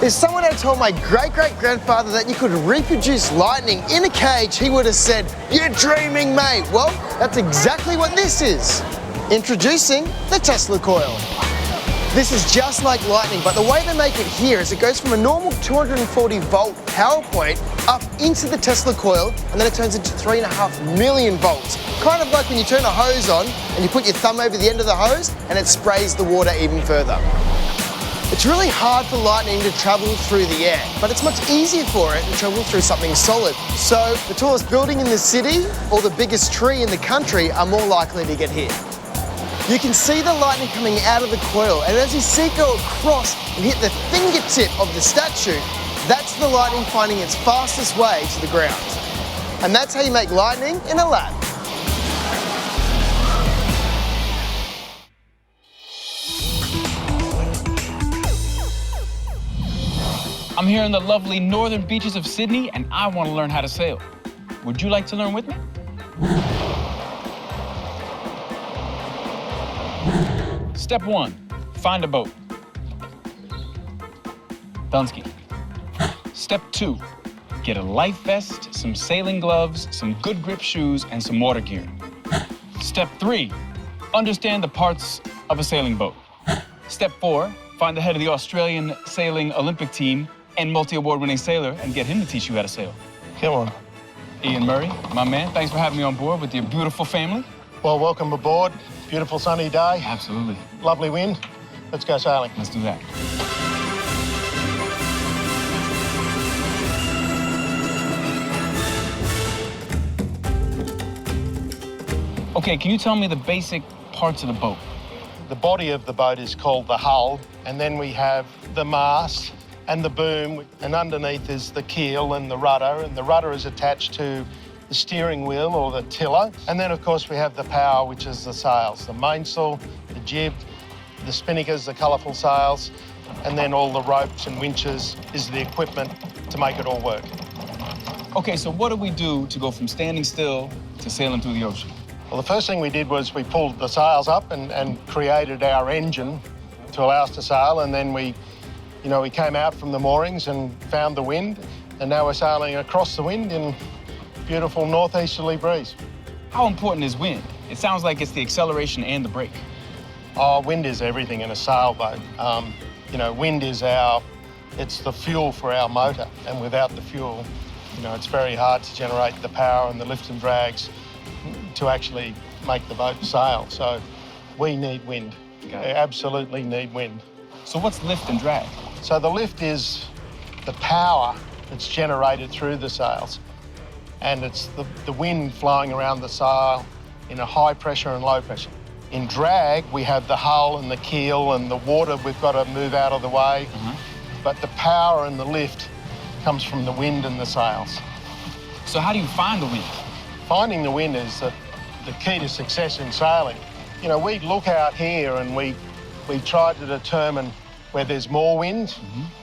If someone had told my great-great-grandfather that you could reproduce lightning in a cage, he would have said, "You're dreaming, mate." Well, that's exactly what this is. Introducing the Tesla Coil. This is just like lightning, but the way they make it here is it goes from a normal 240-volt power point up into the Tesla Coil, and then it turns into 3.5 million volts. Kind of like when you turn a hose on and you put your thumb over the end of the hose and it sprays the water even further. It's really hard for lightning to travel through the air, but it's much easier for it to travel through something solid. So the tallest building in the city or the biggest tree in the country are more likely to get hit. You can see the lightning coming out of the coil, and as you see it go across and hit the fingertip of the statue, that's the lightning finding its fastest way to the ground. And that's how you make lightning in a lab. I'm here in the lovely northern beaches of Sydney, and I want to learn how to sail. Would you like to learn with me? Step 1, find a boat. Dunsky. Step 2, get a life vest, some sailing gloves, some good grip shoes, and some water gear. Step 3, understand the parts of a sailing boat. Step 4, find the head of the Australian sailing Olympic team and multi-award winning sailor and get him to teach you how to sail. Come on. Ian Murray, my man, thanks for having me on board with your beautiful family. Well, welcome aboard. Beautiful sunny day. Absolutely. Lovely wind. Let's go sailing. Let's do that. Okay, can you tell me the basic parts of the boat? The body of the boat is called the hull, and then we have the mast and the boom, and underneath is the keel and the rudder is attached to the steering wheel or the tiller. And then, of course, we have the power, which is the sails, the mainsail, the jib, the spinnakers, the colourful sails, and then all the ropes and winches is the equipment to make it all work. Okay, so what do we do to go from standing still to sailing through the ocean? Well, the first thing we did was we pulled the sails up and created our engine to allow us to sail, and then we came out from the moorings and found the wind, and now we're sailing across the wind in beautiful northeasterly breeze. How important is wind? It sounds like it's the acceleration and the brake. Oh, wind is everything in a sailboat. Wind is it's the fuel for our motor, and without the fuel, it's very hard to generate the power and the lift and drags to actually make the boat sail. So we need wind. We absolutely need wind. So what's lift and drag? So the lift is the power that's generated through the sails, and it's the wind flowing around the sail in a high pressure and low pressure. In drag, we have the hull and the keel and the water we've got to move out of the way, but the power and the lift comes from the wind and the sails. So how do you find the wind? Finding the wind is the key to success in sailing. We look out here and we try to determine where there's more wind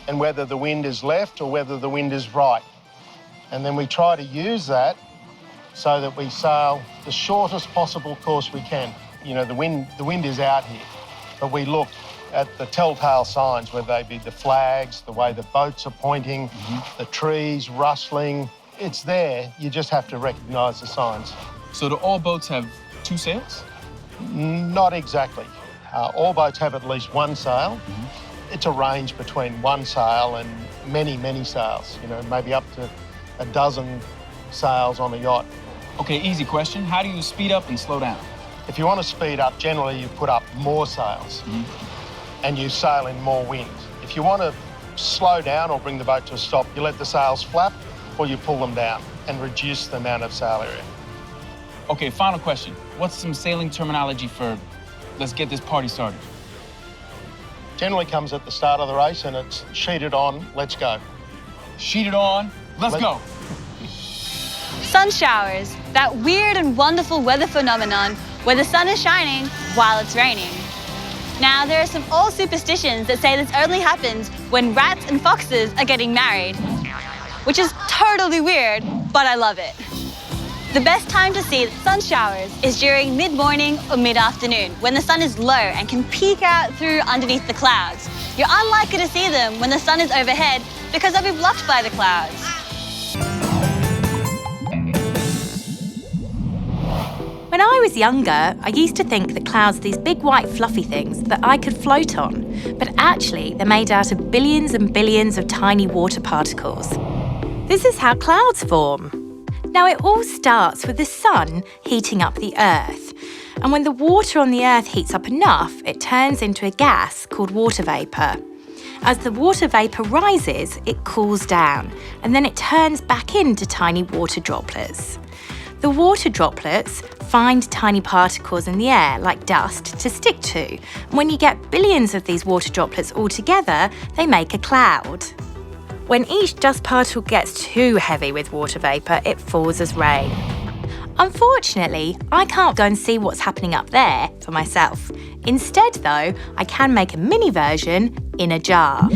and whether the wind is left or whether the wind is right. And then we try to use that so that we sail the shortest possible course we can. The wind is out here, but we look at the telltale signs, whether they be the flags, the way the boats are pointing, the trees rustling. It's there, you just have to recognise the signs. So do all boats have two sails? Not exactly. All boats have at least one sail. It's a range between one sail and many, many sails, maybe up to a dozen sails on a yacht. Okay, easy question. How do you speed up and slow down? If you want to speed up, generally you put up more sails and you sail in more wind. If you want to slow down or bring the boat to a stop, you let the sails flap or you pull them down and reduce the amount of sail area. Okay, final question. What's some sailing terminology for let's get this party started? Generally comes at the start of the race and it's sheeted on, let's go. Sheeted on, let's go. Sun showers, that weird and wonderful weather phenomenon where the sun is shining while it's raining. Now, there are some old superstitions that say this only happens when rats and foxes are getting married, which is totally weird, but I love it. The best time to see sun showers is during mid-morning or mid-afternoon when the sun is low and can peek out through underneath the clouds. You're unlikely to see them when the sun is overhead because they'll be blocked by the clouds. When I was younger, I used to think that clouds are these big white fluffy things that I could float on, but actually they're made out of billions and billions of tiny water particles. This is how clouds form. Now it all starts with the sun heating up the Earth, and when the water on the Earth heats up enough, it turns into a gas called water vapour. As the water vapour rises, it cools down, and then it turns back into tiny water droplets. The water droplets find tiny particles in the air, like dust, to stick to. And when you get billions of these water droplets all together, they make a cloud. When each dust particle gets too heavy with water vapour, it falls as rain. Unfortunately, I can't go and see what's happening up there for myself. Instead, though, I can make a mini version in a jar.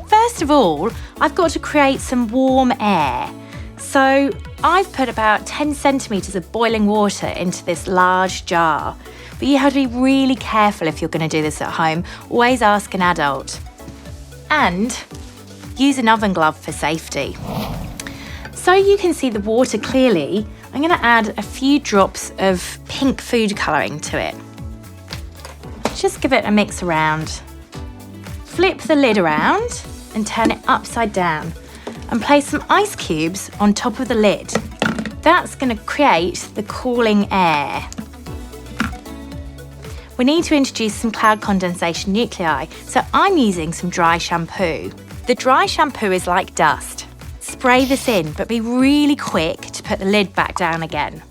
First of all, I've got to create some warm air. So I've put about 10 centimetres of boiling water into this large jar. But you have to be really careful if you're going to do this at home. Always ask an adult. And use an oven glove for safety. So you can see the water clearly, I'm going to add a few drops of pink food colouring to it. Just give it a mix around. Flip the lid around and turn it upside down. And place some ice cubes on top of the lid. That's going to create the cooling air. We need to introduce some cloud condensation nuclei, so I'm using some dry shampoo. The dry shampoo is like dust. Spray this in, but be really quick to put the lid back down again.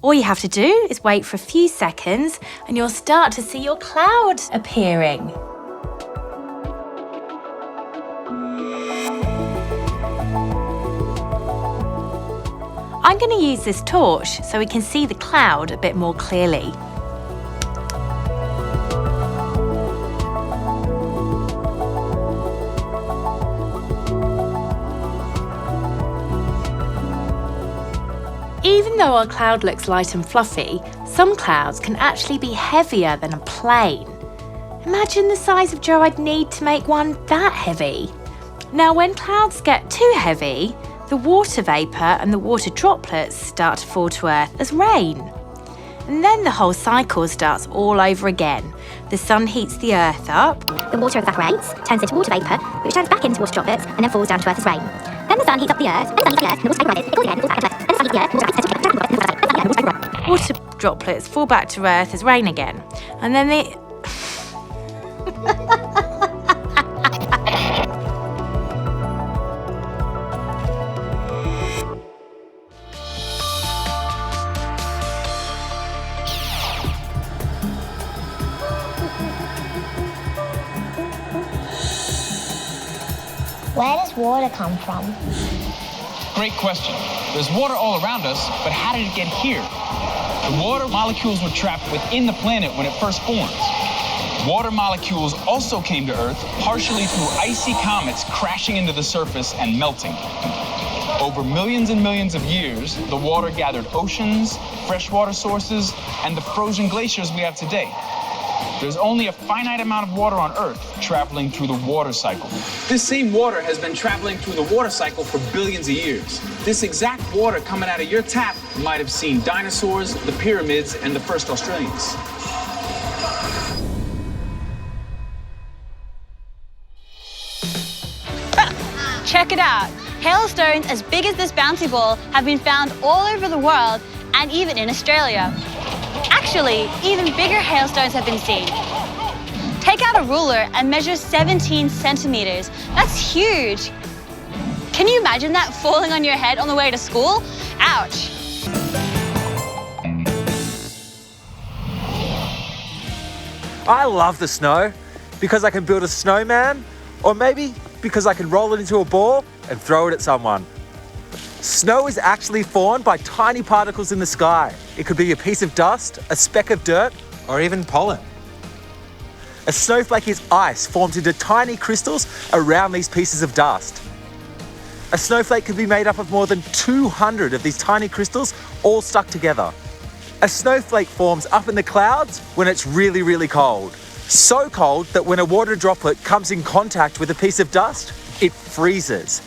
All you have to do is wait for a few seconds and you'll start to see your cloud appearing. I'm going to use this torch so we can see the cloud a bit more clearly. Even though our cloud looks light and fluffy, some clouds can actually be heavier than a plane. Imagine the size of jar I'd need to make one that heavy. Now, when clouds get too heavy, the water vapour and the water droplets start to fall to Earth as rain. And then the whole cycle starts all over again. The sun heats the Earth up. The water evaporates, turns into water vapour, which turns back into water droplets and then falls down to Earth as rain. Then the sun heats up the Earth, and the sun heats the Earth, and the water vapour rises, it falls again, falls back to Earth, and the sun heats the Earth, water vapour rises, Water droplets fall back to Earth as rain again. And then they... Where does water come from? Great question. There's water all around us, but how did it get here? The water molecules were trapped within the planet when it first formed. Water molecules also came to Earth partially through icy comets crashing into the surface and melting. Over millions and millions of years, the water gathered oceans, freshwater sources, and the frozen glaciers we have today. There's only a finite amount of water on Earth traveling through the water cycle. This same water has been traveling through the water cycle for billions of years. This exact water coming out of your tap might have seen dinosaurs, the pyramids, and the first Australians. Check it out. Hailstones as big as this bouncy ball have been found all over the world and even in Australia. Actually, even bigger hailstones have been seen. Take out a ruler and measure 17 centimeters. That's huge. Can you imagine that falling on your head on the way to school? Ouch. I love the snow because I can build a snowman, or maybe because I can roll it into a ball and throw it at someone. Snow is actually formed by tiny particles in the sky. It could be a piece of dust, a speck of dirt, or even pollen. A snowflake is ice formed into tiny crystals around these pieces of dust. A snowflake can be made up of more than 200 of these tiny crystals all stuck together. A snowflake forms up in the clouds when it's really, really cold. So cold that when a water droplet comes in contact with a piece of dust, it freezes.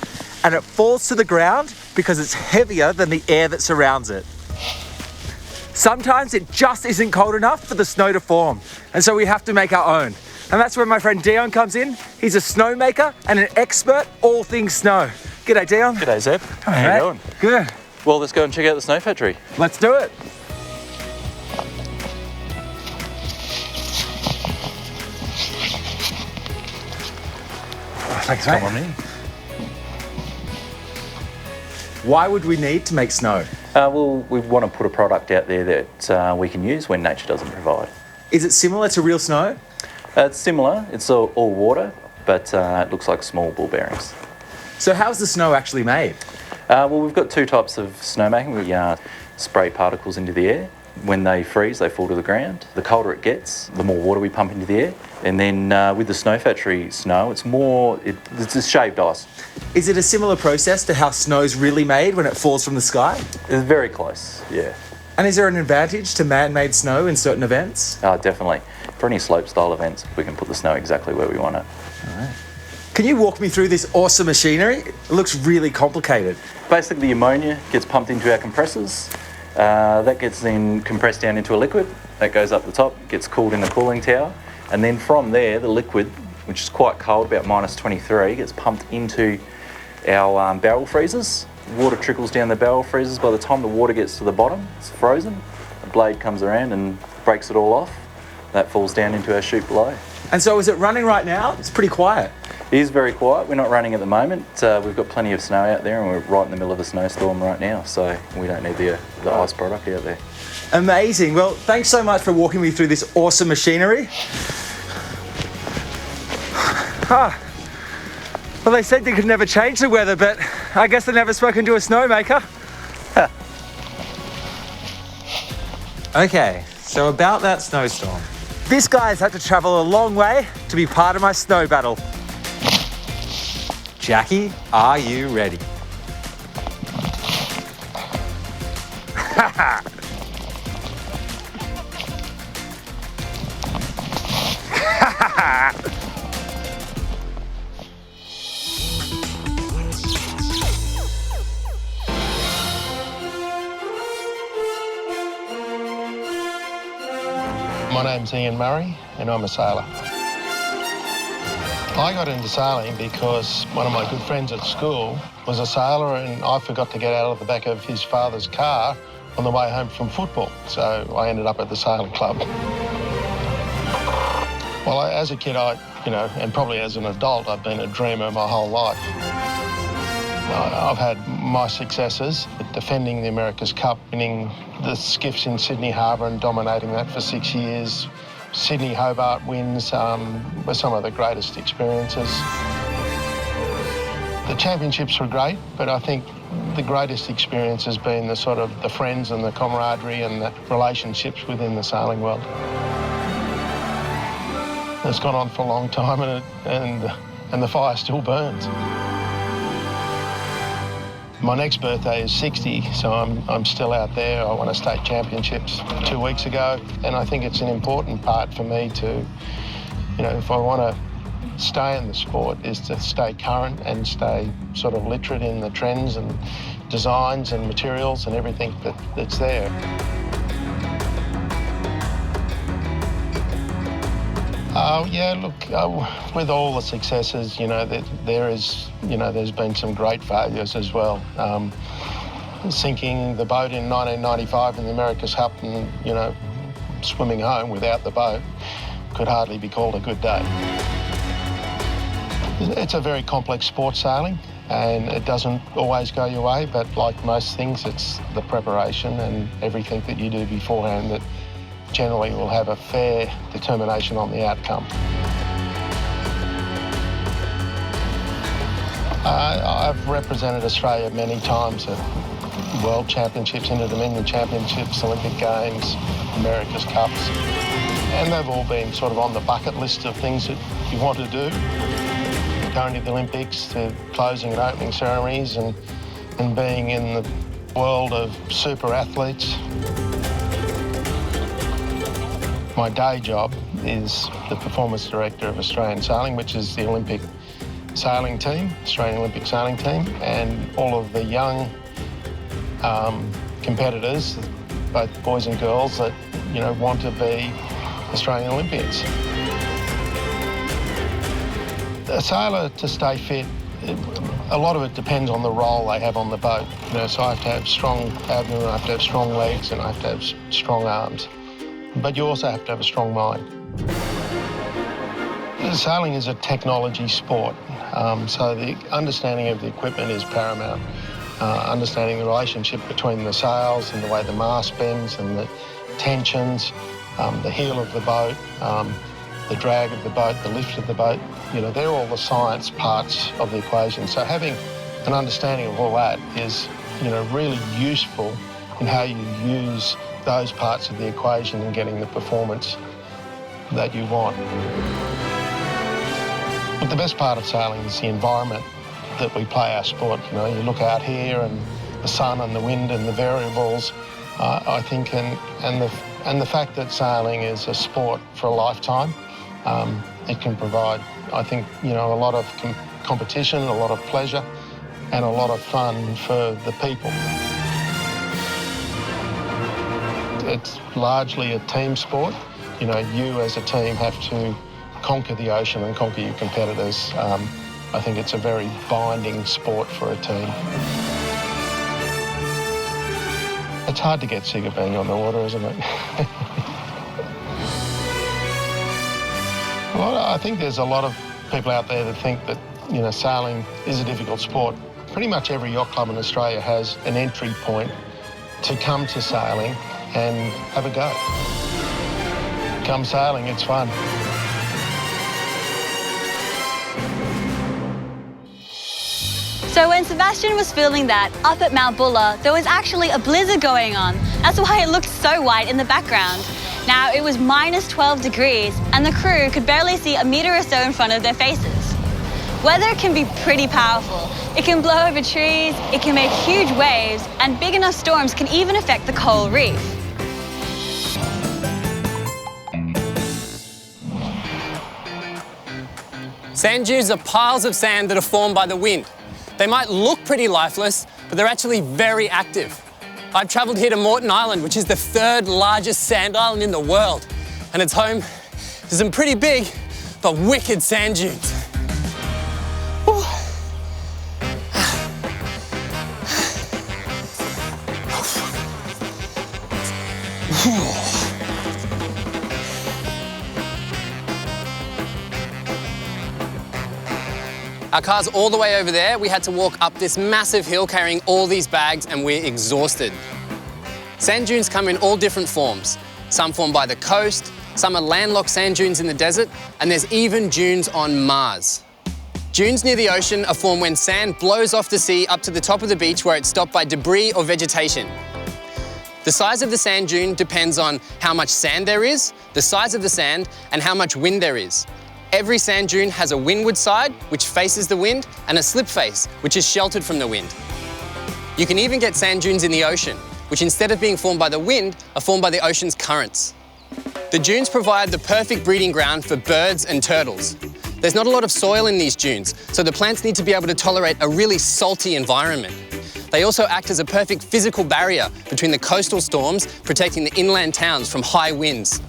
And it falls to the ground because it's heavier than the air that surrounds it. Sometimes it just isn't cold enough for the snow to form, and so we have to make our own. And that's where my friend Dion comes in. He's a snowmaker and an expert all things snow. G'day, Dion. G'day, Zeb. How you doing? Good. Well, let's go and check out the snow factory. Let's do it. Thanks, mate. Come on in. Why would we need to make snow? Well, we want to put a product out there that we can use when nature doesn't provide. Is it similar to real snow? It's similar. It's all water, but it looks like small ball bearings. So how's the snow actually made? Well, we've got two types of snowmaking. We spray particles into the air. When they freeze, they fall to the ground. The colder it gets, the more water we pump into the air. And then with the snow factory snow, it's a shaved ice. Is it a similar process to how snow's really made when it falls from the sky? It's very close, yeah. And is there an advantage to man-made snow in certain events? Definitely. For any slope-style events, we can put the snow exactly where we want it. All right. Can you walk me through this awesome machinery? It looks really complicated. Basically, the ammonia gets pumped into our compressors. That gets then compressed down into a liquid. That goes up the top, gets cooled in the cooling tower. And then from there, the liquid, which is quite cold, about -23, gets pumped into our barrel freezers. Water trickles down the barrel freezers. By the time the water gets to the bottom, it's frozen. The blade comes around and breaks it all off. That falls down into our chute below. And so is it running right now? It's pretty quiet. It is very quiet. We're not running at the moment. We've got plenty of snow out there and we're right in the middle of a snowstorm right now, so we don't need the ice product out there. Amazing. Well, thanks so much for walking me through this awesome machinery. Well, they said they could never change the weather, but I guess they've never spoken to a snowmaker. Okay, so about that snowstorm. This guy's had to travel a long way to be part of my snow battle. Jackie, are you ready? My name's Ian Murray and I'm a sailor. I got into sailing because one of my good friends at school was a sailor and I forgot to get out of the back of his father's car on the way home from football. So I ended up at the sailing club. Well, as a kid, and probably as an adult, I've been a dreamer my whole life. I've had my successes at defending the America's Cup, winning the skiffs in Sydney Harbour and dominating that for 6 years. Sydney Hobart wins were some of the greatest experiences. The championships were great, but I think the greatest experience has been the sort of the friends and the camaraderie and the relationships within the sailing world. It's gone on for a long time and the fire still burns. My next birthday is 60, so I'm still out there. I won a state championships 2 weeks ago, and I think it's an important part for me to, if I want to stay in the sport, is to stay current and stay sort of literate in the trends and designs and materials and everything that's there. With all the successes, there's been some great failures as well. Sinking the boat in 1995 in the America's Cup and, swimming home without the boat could hardly be called a good day. It's a very complex sport, sailing, and it doesn't always go your way, but like most things, it's the preparation and everything that you do beforehand that generally will have a fair determination on the outcome. I've represented Australia many times at World Championships, Inter-Dominion Championships, Olympic Games, America's Cups, and they've all been sort of on the bucket list of things that you want to do. Going to the Olympics, to closing and opening ceremonies and being in the world of super athletes. My day job is the performance director of Australian Sailing, which is the Olympic sailing team, Australian Olympic sailing team, and all of the young competitors, both boys and girls, that want to be Australian Olympians. A sailor, to stay fit, a lot of it depends on the role they have on the boat. So I have to have strong abdomen, I have to have strong legs, and I have to have strong arms. But you also have to have a strong mind. Sailing is a technology sport, so the understanding of the equipment is paramount. Understanding the relationship between the sails and the way the mast bends and the tensions, the heel of the boat, the drag of the boat, the lift of the boat, they're all the science parts of the equation. So having an understanding of all that is, really useful in how you use those parts of the equation and getting the performance that you want. But the best part of sailing is the environment that we play our sport. You look out here and the sun and the wind and the variables, I think, and the fact that sailing is a sport for a lifetime, it can provide, I think, a lot of competition, a lot of pleasure, and a lot of fun for the people. It's largely a team sport. You as a team have to conquer the ocean and conquer your competitors. I think it's a very binding sport for a team. It's hard to get sick of being on the water, isn't it? Well, I think there's a lot of people out there that think that, sailing is a difficult sport. Pretty much every yacht club in Australia has an entry point to come to sailing and have a go. Come sailing, it's fun. So when Sebastian was filming that up at Mount Buller, there was actually a blizzard going on. That's why it looked so white in the background. Now, it was -12 degrees, and the crew could barely see a metre or so in front of their faces. Weather can be pretty powerful. It can blow over trees, it can make huge waves, and big enough storms can even affect the coral reef. Sand dunes are piles of sand that are formed by the wind. They might look pretty lifeless, but they're actually very active. I've travelled here to Moreton Island, which is the 3rd largest sand island in the world, and it's home to some pretty big but wicked sand dunes. Whew. Our car's all the way over there. We had to walk up this massive hill carrying all these bags, and we're exhausted. Sand dunes come in all different forms. Some formed by the coast, some are landlocked sand dunes in the desert, and there's even dunes on Mars. Dunes near the ocean are formed when sand blows off the sea up to the top of the beach where it's stopped by debris or vegetation. The size of the sand dune depends on how much sand there is, the size of the sand, and how much wind there is. Every sand dune has a windward side, which faces the wind, and a slip face, which is sheltered from the wind. You can even get sand dunes in the ocean, which instead of being formed by the wind, are formed by the ocean's currents. The dunes provide the perfect breeding ground for birds and turtles. There's not a lot of soil in these dunes, so the plants need to be able to tolerate a really salty environment. They also act as a perfect physical barrier between the coastal storms, protecting the inland towns from high winds.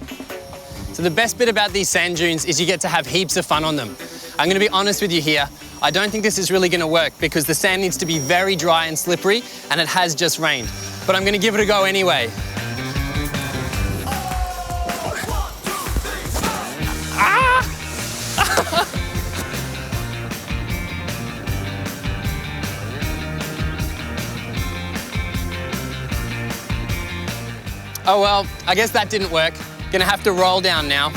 So the best bit about these sand dunes is you get to have heaps of fun on them. I'm going to be honest with you here. I don't think this is really going to work because the sand needs to be very dry and slippery, and it has just rained. But I'm going to give it a go anyway. Oh well, I guess that didn't work. Gonna have to roll down now.